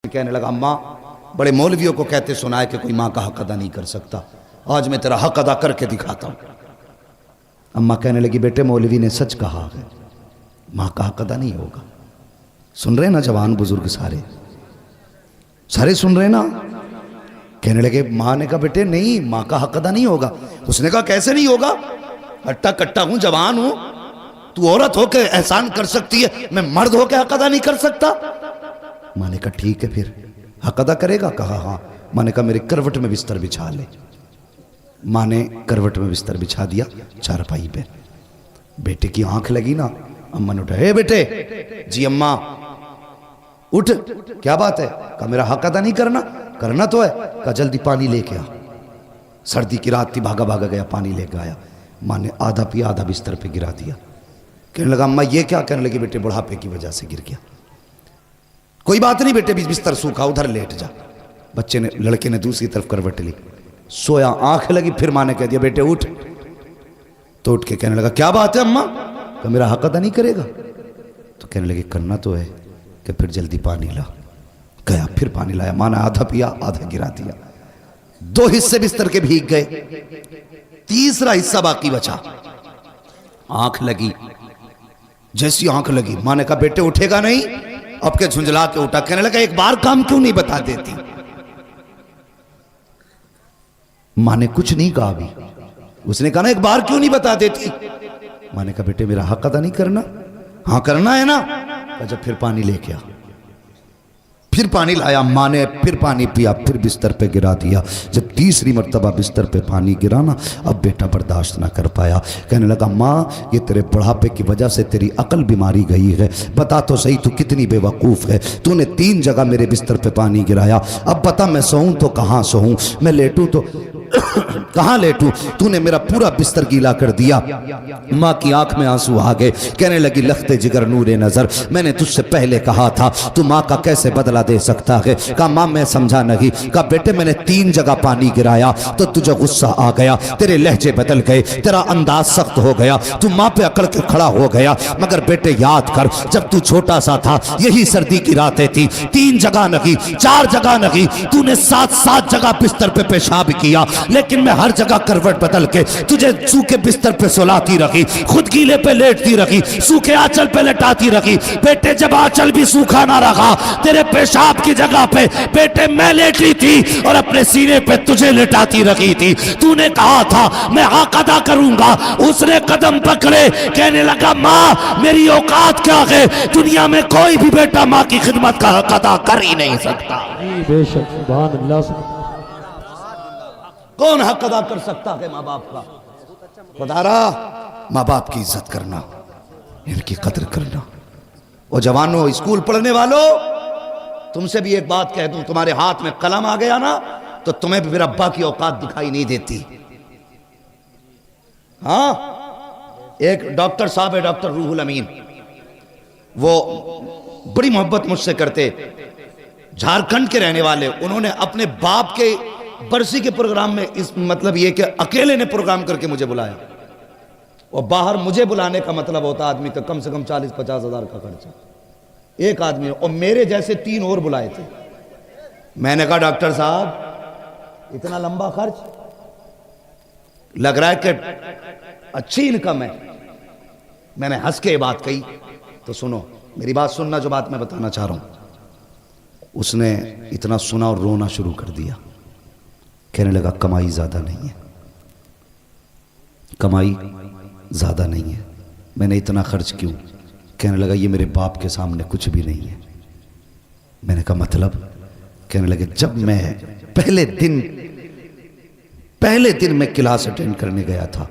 کہنے لگا اماں بڑے مولویوں کو کہتے سنا ہے کہ کوئی ماں کا حق ادا نہیں کر سکتا، آج میں تیرا حق ادا کر کے دکھاتا ہوں۔ اماں کہنے لگی بیٹے مولوی نے سچ کہا ہے، ماں کا حق ادا نہیں ہوگا۔ سن رہے نا جوان بزرگ سارے سن رہے نا؟ کہنے لگے ماں نے کہا بیٹے نہیں، ماں کا حق ادا نہیں ہوگا۔ اس نے کہا کیسے نہیں ہوگا؟ ہٹا کٹا ہوں، جوان ہوں، تو عورت ہو کے احسان کر سکتی ہے، میں مرد ہو کے حق ادا نہیں کر سکتا؟ ماں نے کہا ٹھیک ہے پھر حق ادا کرے گا؟ کہا ہاں۔ ماں نے کہا میرے کروٹ میں بستر بچھا لے۔ ماں نے کروٹ میں بستر بچھا دیا چارپائی پہ۔ بیٹے کی آنکھ لگی نا، اماں نے اٹھا، اے بیٹے، جی اماں اٹھ، کیا بات ہے؟ کہا میرا حق ادا نہیں کرنا؟ کرنا تو ہے۔ کہا جلدی پانی لے کے آ۔ سردی کی رات تھی، بھاگا بھاگا گیا، پانی لے کے آیا۔ ماں نے آدھا پیا، آدھا بستر پہ گرا دیا۔ کہنے لگا اماں یہ کیا؟ کہنے لگی بیٹے بڑھاپے کی وجہ سے گر گیا۔ کوئی بات نہیں بیٹے، بستر سوکھا، ادھر لیٹ جا۔ بچے نے، لڑکے نے دوسری طرف کروٹ لی، سویا، آنکھ لگی، پھر ماں نے کہہ دیا بیٹے اٹھ۔ تو اٹھ کے کہنے لگا کیا بات ہے اماں؟ کہ میرا حق ادا نہیں کرے گا؟ تو کہنے لگے کرنا تو ہے، کہ پھر جلدی پانی لا۔ گیا، پھر پانی لایا، ماں نے آدھا پیا، آدھا گرا دیا۔ 2 حصے بستر کے بھیگ گئے، تیسرا حصہ باقی بچا۔ آنکھ لگی، جیسی آنکھ لگی ماں نے کہا بیٹے اٹھے گا نہیں؟ اب کے جھنجلا کے اٹھا۔ کہنے لگا ایک بار کام کیوں نہیں بتا دیتی؟ ماں نے کچھ نہیں کہا بھی، اس نے کہا نا ایک بار کیوں نہیں بتا دیتی؟ ماں نے کہا بیٹے میرا حق ادا نہیں کرنا؟ ہاں کرنا ہے نا۔ کہا جب پھر پانی لے کے آ۔ پھر پانی لایا، ماں نے پھر پانی پیا، پھر بستر پہ گرا دیا۔ جب تیسری مرتبہ بستر پہ پانی گرا نا، اب بیٹا برداشت نہ کر پایا۔ کہنے لگا ماں یہ تیرے بڑھاپے کی وجہ سے تیری عقل بیماری گئی ہے، بتا تو صحیح تو کتنی بے وقوف ہے، تو نے 3 جگہ میرے بستر پہ پانی گرایا، اب بتا میں سوؤں تو کہاں سوؤں، میں لیٹوں تو کہاں لیٹوں، تو نے میرا پورا بستر گیلا کر دیا۔ ماں کی آنکھ میں آنسو آ گئے، کہنے لگی لخت جگر نور نظر، میں نے تجھ سے پہلے کہا تھا تو ماں کا کیسے بدلہ دے سکتا ہے؟ کہا ماں میں سمجھا نہیں۔ کہا بیٹے میں نے 3 جگہ پانی گرایا تو تجھے غصہ آ گیا، تیرے لہجے بدل گئے، تیرا انداز سخت ہو گیا، تو ماں پہ اکڑ کے کھڑا ہو گیا۔ مگر بیٹے یاد کر جب تو چھوٹا سا تھا یہی سردی کی راتیں تھی، 3 جگہ نہیں 4 جگہ نہیں، تو نے 7 جگہ بستر پہ پیشاب کیا، لیکن میں ہر جگہ کروٹ بدل کے تجھے سوکھے بستر پہ سلاتی رکھی، خود گیلے پہ لیٹتی رکھی، سوکھے آنچل پہ لٹاتی رکھی۔ بیٹے جب آنچل بھی سوکھا نہ رہا، تیرے پیشاب کی جگہ پہ بیٹے میں لیٹی تھی اور اپنے سینے پہ تجھے لٹاتی رکھی تھی۔ تو نے کہا تھا میں حق ادا کروں گا، اس نے قدم پکڑے، کہنے لگا ماں میری اوقات کیا ہے، دنیا میں کوئی بھی بیٹا ماں کی خدمت کا حق ادا کر ہی نہیں سکتا۔ بے شک سبحان اللہ۔ کون حق ادا کر سکتا ہے ماں باپ کا؟ خدا را ماں باپ کی عزت کرنا، ان کی قدر کرنا۔ وہ جوانوں، اسکول پڑھنے والوں، تم سے بھی ایک بات کہہ دوں، تمہارے ہاتھ میں قلم آ گیا نا تو تمہیں بھی پھر ابا کی اوقات دکھائی نہیں دیتی۔ ہاں ایک ڈاکٹر صاحب ہے، ڈاکٹر روح الامین، وہ بڑی محبت مجھ سے کرتے، جھارکھنڈ کے رہنے والے۔ انہوں نے اپنے باپ کے برسی کے پروگرام میں اس مطلب یہ کہ اکیلے نے پروگرام کر کے مجھے بلایا، اور باہر مجھے بلانے کا مطلب ہوتا آدمی کا کم سے کم 40-50 ہزار کا خرچہ ایک آدمی، اور میرے جیسے 3 اور بلائے تھے۔ میں نے کہا ڈاکٹر صاحب اتنا لمبا خرچ لگ رہا ہے کہ اچھی انکم ہے۔ میں نے ہنس کے یہ بات کہی تو سنو میری بات سننا، جو بات میں بتانا چاہ رہا ہوں۔ اس نے اتنا سنا اور رونا شروع کر دیا، کہنے لگا کمائی زیادہ نہیں ہے، کمائی زیادہ نہیں ہے، میں نے اتنا خرچ کیوں؟ کہنے لگا یہ میرے باپ کے سامنے کچھ بھی نہیں ہے۔ میں نے کہا مطلب؟ کہنے لگے جب میں پہلے دن میں کلاس اٹینڈ کرنے گیا تھا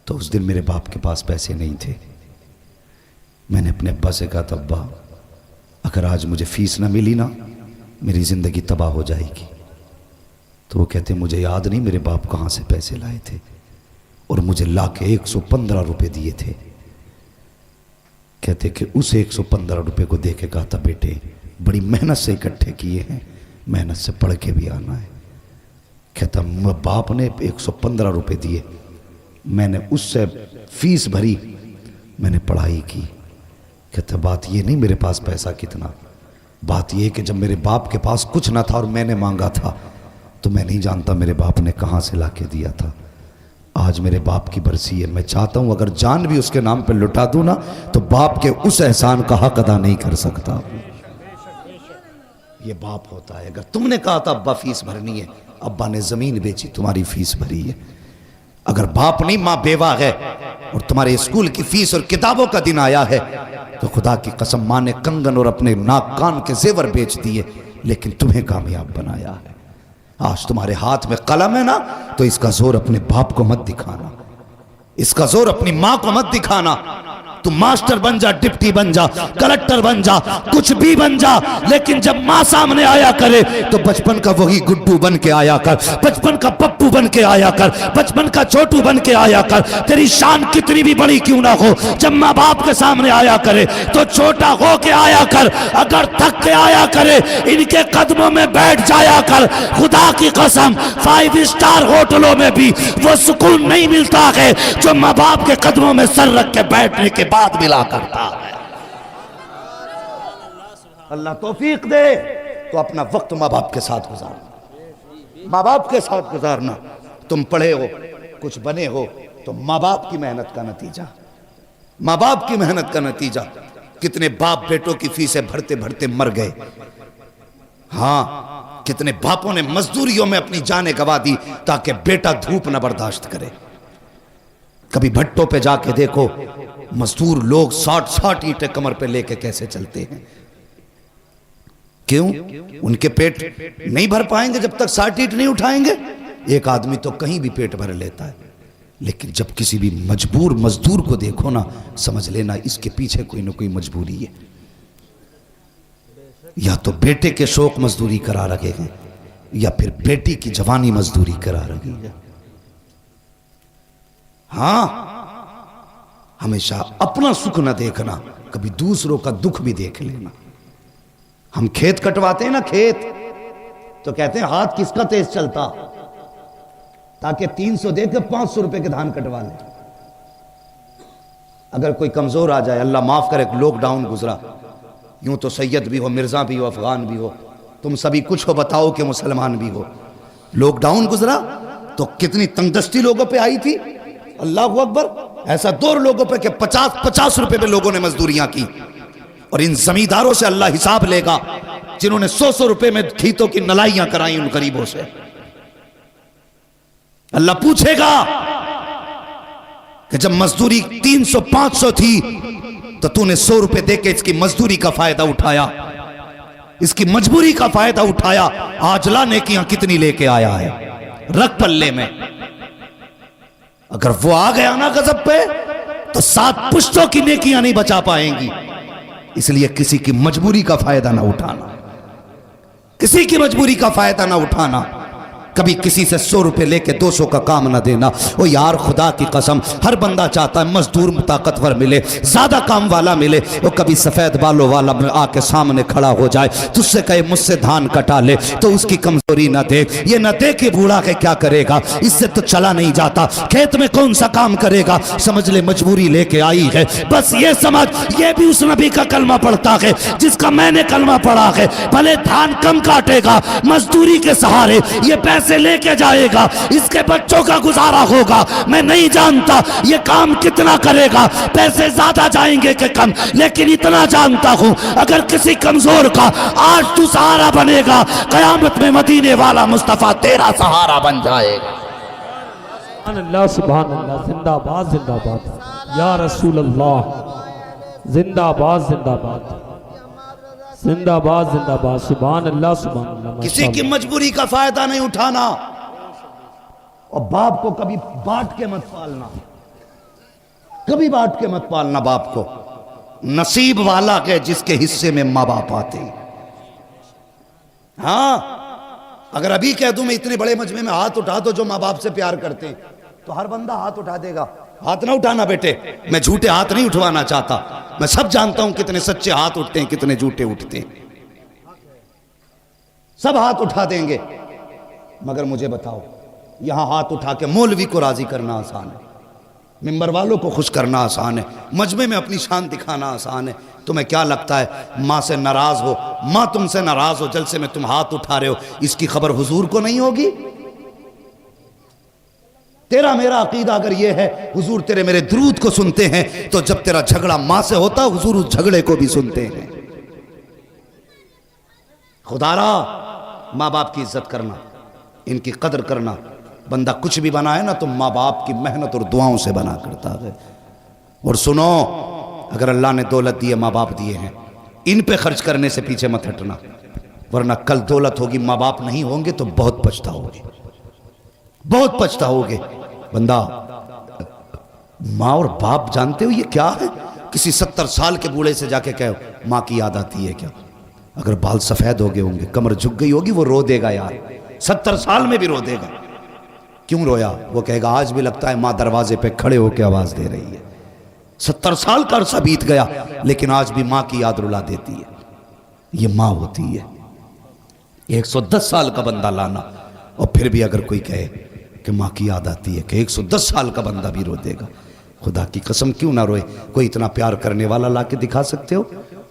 تو اس دن میرے باپ کے پاس پیسے نہیں تھے۔ میں نے اپنے ابا سے کہا تھا ابا اگر آج مجھے فیس نہ ملی نا میری زندگی تباہ ہو جائے گی۔ تو وہ کہتے مجھے یاد نہیں میرے باپ کہاں سے پیسے لائے تھے، اور مجھے لا کے 115 روپے دیے تھے۔ کہتے کہ اس 115 روپے کو دے کے کہا تھا بیٹے بڑی محنت سے اکٹھے کیے ہیں، محنت سے پڑھ کے بھی آنا ہے۔ کہتا باپ نے 115 روپے دیے، میں نے اس سے فیس بھری، میں نے پڑھائی کی۔ کہتا بات یہ نہیں میرے پاس پیسہ کتنا، بات یہ کہ جب میرے باپ کے پاس کچھ نہ تھا اور میں نے مانگا تھا تو میں نہیں جانتا میرے باپ نے کہاں سے لا کے دیا تھا. آج میرے باپ کی برسی ہے, میں چاہتا ہوں اگر جان بھی اس کے نام پہ لٹا دوں نا تو باپ کے اس احسان کا حق ادا نہیں کر سکتا. یہ باپ ہوتا ہے. اگر تم نے کہا تھا ابا فیس بھرنی ہے, ابا نے زمین بیچی تمہاری فیس بھری ہے. اگر باپ نہیں ماں بیوہ ہے اور تمہارے اسکول کی فیس اور کتابوں کا دن آیا ہے تو خدا کی قسم ماں نے کنگن اور اپنے ناک کان کے زیور بیچ دیے لیکن تمہیں کامیاب بنایا ہے. آج تمہارے ہاتھ میں قلم ہے نا تو اس کا زور اپنے باپ کو مت دکھانا, اس کا زور اپنی ماں کو مت دکھانا. تم ماسٹر بن جا, ڈپٹی بن جا, کلکٹر بن جا, کچھ بھی بن جا, لیکن جب ماں سامنے آیا کرے تو بچپن کا وہی گڈو بن کے آیا کر, بچپن کا پپو بن کے آیا کر, بچپن کا چھوٹو بن کے آیا کر. تیری شان کتنی بھی بڑی کیوں نہ ہو, جب ماں باپ کے سامنے آیا کرے تو چھوٹا ہو کے آیا کر. اگر تھک کے آیا کرے ان کے قدموں میں بیٹھ جایا کر. خدا کی قسم 5 اسٹار ہوٹلوں میں بھی وہ سکون نہیں ملتا ہے جو ماں باپ کے قدموں میں سر رکھ کے بیٹھنے کے بعد ملا کرتا ہے. اللہ توفیق دے تو اپنا وقت ماں باپ کے ساتھ گزارنا, ماں باپ کے ساتھ گزارنا. تم پڑھے ہو, کچھ بنے ہو تو ماں باپ کی محنت کا نتیجہ, ماں باپ کی محنت کا نتیجہ. کتنے باپ بیٹوں کی فیسیں بھرتے بھرتے مر گئے. ہاں, کتنے باپوں نے مزدوریوں میں اپنی جانیں گوا دی تاکہ بیٹا دھوپ نہ برداشت کرے. کبھی بھٹوں پہ جا کے دیکھو مزدور لوگ 60 اینٹیں کمر پہ لے کے کیسے چلتے ہیں. کیوں؟ ان کے پیٹ نہیں بھر پائیں گے جب تک 60 اینٹ نہیں اٹھائیں گے. ایک آدمی تو کہیں بھی پیٹ بھر لیتا ہے, لیکن جب کسی بھی مجبور مزدور کو دیکھو نا سمجھ لینا اس کے پیچھے کوئی نہ کوئی مجبوری ہے. یا تو بیٹے کے شوق مزدوری کرا رہے ہیں یا پھر بیٹی کی جوانی مزدوری کرا رہی ہے. ہاں, ہمیشہ اپنا سکھ نہ دیکھنا, کبھی دوسروں کا دکھ بھی دیکھ لینا. ہم کھیت کٹواتے ہیں نا, کھیت تو کہتے ہیں ہاتھ کس کا تیز چلتا, تاکہ 300 دے کے 500 روپے کے دھان کٹوا لیں. اگر کوئی کمزور آ جائے, اللہ معاف کرے, لاک ڈاؤن گزرا, یوں تو سید بھی ہو, مرزا بھی ہو, افغان بھی ہو, تم سبھی کچھ ہو, بتاؤ کہ مسلمان بھی ہو. لاک ڈاؤن گزرا تو کتنی تنگدستی لوگوں پہ آئی تھی. اللہ اکبر, ایسا دور لوگوں پہ کہ 50 روپے پہ لوگوں نے مزدوریاں کی. اور ان زمینداروں سے اللہ حساب لے گا جنہوں نے 100 روپے میں کھیتوں کی نلائیاں کرائیں ان غریبوں سے. اللہ پوچھے گا کہ جب مزدوری 300-500 تھی تو تو نے 100 روپے دے کے اس کی مزدوری کا فائدہ اٹھایا, اس کی مجبوری کا فائدہ اٹھایا. آج لا نیکیاں کتنی لے کے آیا ہے, رکھ پلے میں. اگر وہ آ گیا نا غضب پہ تو 7 پشتوں کی نیکیاں نہیں بچا پائیں گی. اس لیے کسی کی مجبوری کا فائدہ نہ اٹھانا, کسی کی مجبوری کا فائدہ نہ اٹھانا. کبھی کسی سے 100 روپے لے کے 200 کا کام نہ دینا. او یار خدا کی قسم, ہر بندہ چاہتا ہے مزدور طاقتور ملے, زیادہ کام والا ملے. وہ کبھی سفید بالوں والا آ کے سامنے کھڑا ہو جائے, تجھ سے کہے مجھ سے دھان کٹا لے, تو اس کی کمزوری نہ دیکھ. یہ نہ دیکھ کہ بوڑھا کے کیا کرے گا, اس سے تو چلا نہیں جاتا. کھیت میں کون سا کام کرے گا, سمجھ لے مجبوری لے کے آئی ہے. بس یہ سمجھ, یہ بھی اس نبی کا کلمہ پڑھتا ہے جس کا میں نے کلمہ پڑھا ہے. بھلے دھان کم کاٹے گا, مزدوری کے سہارے یہ پیسے لے کے جائے گا, اس کے بچوں کا گزارا ہوگا. میں نہیں جانتا یہ کام کتنا کرے گا, پیسے زیادہ جائیں گے کہ کم, لیکن اتنا جانتا ہوں اگر کسی کمزور کا آج تو سہارا بنے گا, قیامت میں مدینے والا مصطفیٰ تیرا سہارا بن جائے گا. سبحان اللہ, سبحان اللہ, زندہ باد, زندہ باد یا رسول اللہ, زندہ باد, زندہ باد, زندہ باد, زندہ باد. سبحان اللہ, سبحان اللہ. کسی کی مجبوری کا فائدہ نہیں اٹھانا, اور باپ کو کبھی بانٹ کے مت پالنا, کبھی بانٹ کے مت پالنا باپ کو. نصیب والا ہے جس کے حصے میں ماں باپ آتے ہیں. ہاں, اگر ابھی کہہ دوں میں اتنے بڑے مجمع میں ہاتھ اٹھا دو جو ماں باپ سے پیار کرتے ہیں, تو ہر بندہ ہاتھ اٹھا دے گا. ہاتھ نہ اٹھانا بیٹے, میں جھوٹے ہاتھ نہیں اٹھوانا چاہتا. میں سب جانتا ہوں کتنے سچے ہاتھ اٹھتے ہیں, کتنے جھوٹے اٹھتے ہیں. سب ہاتھ اٹھا دیں گے, مگر مجھے بتاؤ, یہاں ہاتھ اٹھا کے مولوی کو راضی کرنا آسان ہے, ممبر والوں کو خوش کرنا آسان ہے, مجمع میں اپنی شان دکھانا آسان ہے, تمہیں کیا لگتا ہے ماں سے ناراض ہو، ماں تم سے ناراض ہو، جلسے میں تم ہاتھ اٹھا رہے ہو، اس کی خبر حضور کو نہیں ہوگی؟ تیرا میرا عقیدہ اگر یہ ہے حضور تیرے میرے درود کو سنتے ہیں، تو جب تیرا جھگڑا ماں سے ہوتا حضور اس جھگڑے کو بھی سنتے ہیں۔ خدا را ماں باپ کی عزت کرنا، ان کی قدر کرنا۔ بندہ کچھ بھی بنا ہے نا تو ماں باپ کی محنت اور دعاؤں سے بنا کرتا ہے۔ اور سنو، اگر اللہ نے دولت دی ہے، ماں باپ دیے ہیں، ان پہ خرچ کرنے سے پیچھے مت ہٹنا، ورنہ کل دولت ہوگی ماں باپ نہیں ہوں گے تو بہت پچھتاؤ گے، بہت پچھتاؤ گے۔ بندہ ماں اور باپ جانتے ہو یہ کیا ہے؟ کسی 70 سال کے بوڑھے سے جا کے کہو ماں کی یاد آتی ہے کیا؟ اگر بال سفید ہو گئے ہوں گے، کمر جھک گئی ہوگی، وہ رو دے گا یار، 70 سال میں بھی رو دے گا۔ کیوں رویا؟ وہ کہے گا آج بھی لگتا ہے ماں دروازے پہ کھڑے ہو کے آواز دے رہی ہے۔ 70 سال کا عرصہ بیت گیا لیکن آج بھی ماں کی یاد رلا دیتی ہے۔ یہ ماں ہوتی ہے۔ 110 سال کا بندہ لانا اور پھر بھی اگر کوئی کہے کہ ماں کی یاد آتی ہے، کہ 110 سال کا بندہ بھی رو دے گا۔ خدا کی قسم کیوں نہ روئے؟ کوئی اتنا پیار کرنے والا لا کے دکھا سکتے ہو؟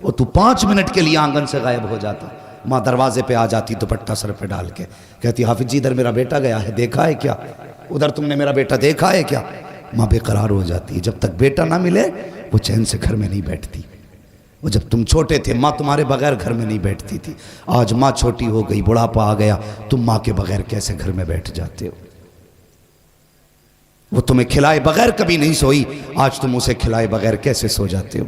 اور تو 5 منٹ کے لیے آنگن سے غائب ہو جاتا، ماں دروازے پہ آ جاتی دوپٹہ سر پہ ڈال کے، کہتی حافظ جی ادھر میرا بیٹا گیا ہے، دیکھا ہے کیا؟ ادھر تم نے میرا بیٹا دیکھا ہے کیا؟ ماں بے قرار ہو جاتی ہے۔ جب تک بیٹا نہ ملے وہ چین سے گھر میں نہیں بیٹھتی۔ وہ جب تم چھوٹے تھے ماں تمہارے بغیر گھر میں نہیں بیٹھتی تھی، آج ماں چھوٹی ہو گئی، بڑھاپا آ گیا، تم ماں کے بغیر کیسے گھر میں بیٹھ جاتے ہو؟ وہ تمہیں کھلائے بغیر کبھی نہیں سوئی، آج تم اسے کھلائے بغیر کیسے سو جاتے ہو؟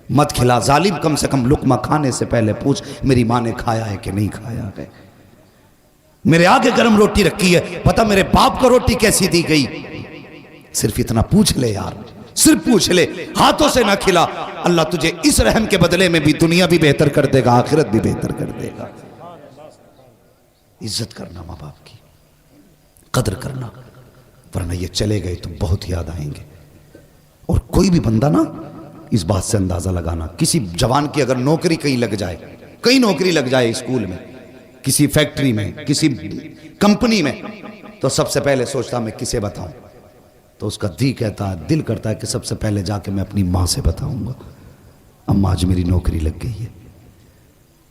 مت کھلا ظالم، کم سے کم لقمہ کھانے سے پہلے پوچھ میری ماں نے کھایا ہے کہ نہیں کھایا ہے۔ میرے آگے گرم روٹی رکھی ہے، پتہ میرے باپ کو روٹی کیسی دی گئی؟ صرف اتنا پوچھ لے یار، صرف پوچھ لے، ہاتھوں سے نہ کھلا، اللہ تجھے اس رحم کے بدلے میں بھی دنیا بھی بہتر کر دے گا، آخرت بھی بہتر کر دے گا۔ عزت کرنا ماں باپ کی، قدر کرنا، ورنہ یہ چلے گئے تو بہت یاد آئیں گے۔ اور کوئی بھی بندہ نا اس بات سے اندازہ لگانا، کسی جوان کی اگر نوکری کہیں لگ جائے، کہیں نوکری لگ جائے اسکول میں، کسی فیکٹری میں، کسی کمپنی میں، تو سب سے پہلے سوچتا میں کسے بتاؤں؟ تو اس کا دل کرتا ہے کہ سب سے پہلے جا کے میں اپنی ماں سے بتاؤں گا، اماں آج میری نوکری لگ گئی ہے۔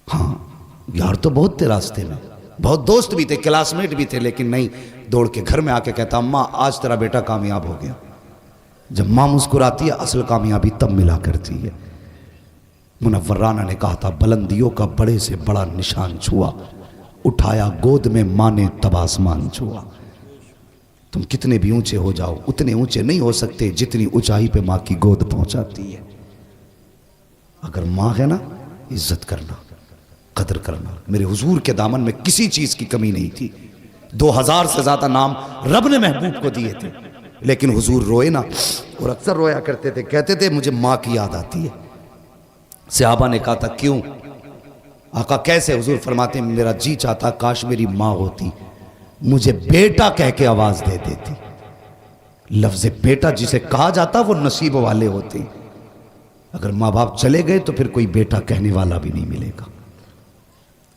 ہاں یار تو بہت تھے راستے میں، بہت دوست بھی تھے، کلاس میٹ بھی تھے، لیکن نہیں، دوڑ کے گھر میں آ کے کہتا اماں آج تیرا بیٹا کامیاب ہو گیا۔ جب ماں مسکراتی ہے اصل کامیابی تب ملا کرتی ہے۔ منور رانا نے کہا تھا بلندیوں کا بڑے سے بڑا نشان چھوا، اٹھایا گود میں ماں نے تب آسمان چھوا۔ تم کتنے بھی اونچے ہو جاؤ اتنے اونچے نہیں ہو سکتے جتنی اونچائی پہ ماں کی گود پہنچاتی ہے۔ اگر ماں ہے نا، عزت کرنا، قدر کرنا۔ میرے حضور کے دامن میں کسی چیز کی کمی نہیں تھی، 2000 سے زیادہ نام رب نے محبوب کو دیے تھے، لیکن حضور روئے نا، اور اکثر رویا کرتے تھے، کہتے تھے مجھے ماں کی یاد آتی ہے۔ صحابہ نے کہا تھا کیوں؟ آقا کیسے؟ حضور فرماتے ہیں میرا جی چاہتا کاش میری ماں ہوتی، مجھے بیٹا کہہ کے آواز دے دیتی۔ لفظ بیٹا جسے کہا جاتا وہ نصیب والے ہوتے ہیں، اگر ماں باپ چلے گئے تو پھر کوئی بیٹا کہنے والا بھی نہیں ملے گا،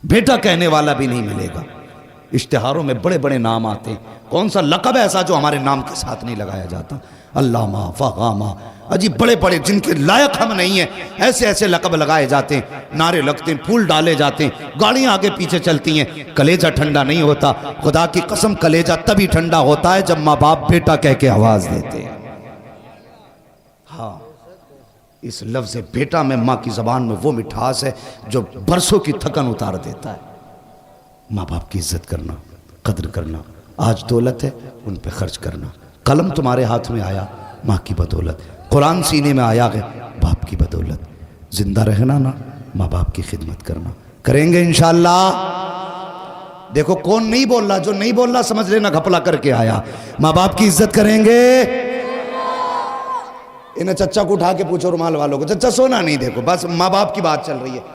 بیٹا کہنے والا بھی نہیں ملے گا۔ اشتہاروں میں بڑے بڑے نام آتے ہیں، کون سا لقب ایسا جو ہمارے نام کے ساتھ نہیں لگایا جاتا؟ علامہ، فغامہ، عجیب بڑے بڑے جن کے لائق ہم نہیں ہیں، ایسے ایسے لقب لگائے جاتے ہیں، نعرے لگتے ہیں، پھول ڈالے جاتے ہیں، گاڑیاں آگے پیچھے چلتی ہیں، کلیجہ ٹھنڈا نہیں ہوتا۔ خدا کی قسم کلیجہ تبھی ٹھنڈا ہوتا ہے جب ماں باپ بیٹا کہہ کے آواز دیتے ہیں۔ ہاں، اس لفظ بیٹا میں ماں کی زبان میں وہ مٹھاس ہے جو برسوں کی تھکن اتار دیتا ہے۔ ماں باپ کی عزت کرنا، قدر کرنا، آج دولت ہے ان پہ خرچ کرنا۔ قلم تمہارے ہاتھ میں آیا ماں کی بدولت، قرآن سینے میں آیا ہے باپ کی بدولت۔ زندہ رہنا نا، ماں باپ کی خدمت کرنا، کریں گے انشاءاللہ۔ دیکھو کون نہیں بول رہا، جو نہیں بول رہا سمجھ لینا گھپلا کر کے آیا۔ ماں باپ کی عزت کریں گے۔ انہیں چچا کو اٹھا کے پوچھو رومال والوں کو، چچا سونا نہیں، دیکھو بس ماں باپ کی بات چل رہی ہے۔